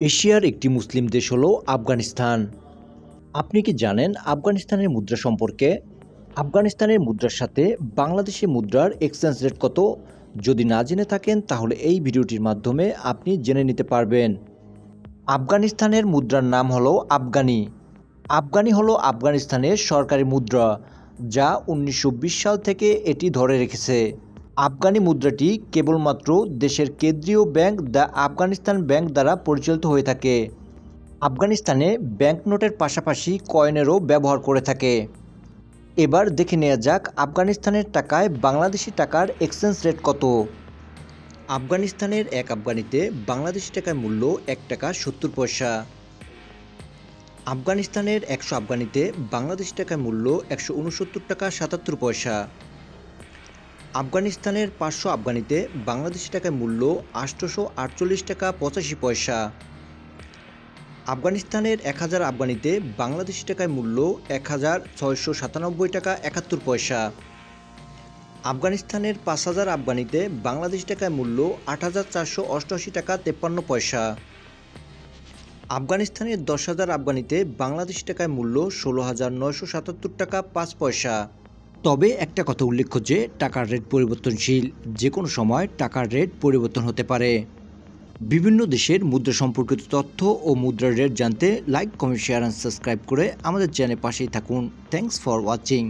এশিয়ার একটি মুসলিম দেশ হলো আফগানিস্তান। আপনি কি জানেন আফগানিস্তানের মুদ্রা সম্পর্কে? আফগানিস্তানের মুদ্রার সাথে বাংলাদেশের মুদ্রার এক্সচেঞ্জ রেট কত? যদি না জেনে থাকেন তাহলে এই ভিডিওটির মাধ্যমে আপনি জেনে নিতে পারবেন। আফগানিস্তানের মুদ্রার নাম হলো আফগানি। আফগানি হলো আফগানিস্তানের সরকারি মুদ্রা, যা 1920 সাল থেকে এটি ধরে রেখেছে। আফগানি মুদ্রাটি কেবলমাত্র দেশের কেন্দ্রীয় ব্যাংক দ্য আফগানিস্তান ব্যাংক দ্বারা পরিচালিত হয়ে থাকে। আফগানিস্তানে ব্যাংকনোটের পাশাপাশি কয়েনেরও ব্যবহার করে থাকে। এবার দেখে নেওয়া যাক আফগানিস্তানের টাকায় বাংলাদেশি টাকার এক্সচেঞ্জ রেট কত। আফগানিস্তানের এক আফগানিতে বাংলাদেশি টাকার মূল্য 1 টাকা 70 পয়সা। আফগানিস্তানের 100 আফগানিতে বাংলাদেশি টাকার মূল্য 169 টাকা 77 পয়সা। আফগানিস্তানের 500 আফগানিতে বাংলাদেশি টাকার মূল্য 848 টাকা 85 পয়সা। আফগানিস্তানের 1000 আফগানিতে বাংলাদেশি টাকার মূল্য 1697 টাকা 71 পয়সা। আফগানিস্তানের 5000 আফগানিতে বাংলাদেশি টাকার মূল্য 8488 টাকা 53 পয়সা। আফগানিস্তানের 10,000 আফগানিতে বাংলাদেশি টাকার মূল্য 16,977 টাকা 5 পয়সা। তবে একটা কথা উল্লেখ্য যে টাকার রেট পরিবর্তনশীল, যে কোনো সময় টাকার রেট পরিবর্তন হতে পারে। বিভিন্ন দেশের মুদ্রা সম্পর্কিত তথ্য ও মুদ্রার রেট জানতে like, comment, share and subscribe করে আমাদের চ্যানেলের পাশেই থাকুন। Thanks for watching.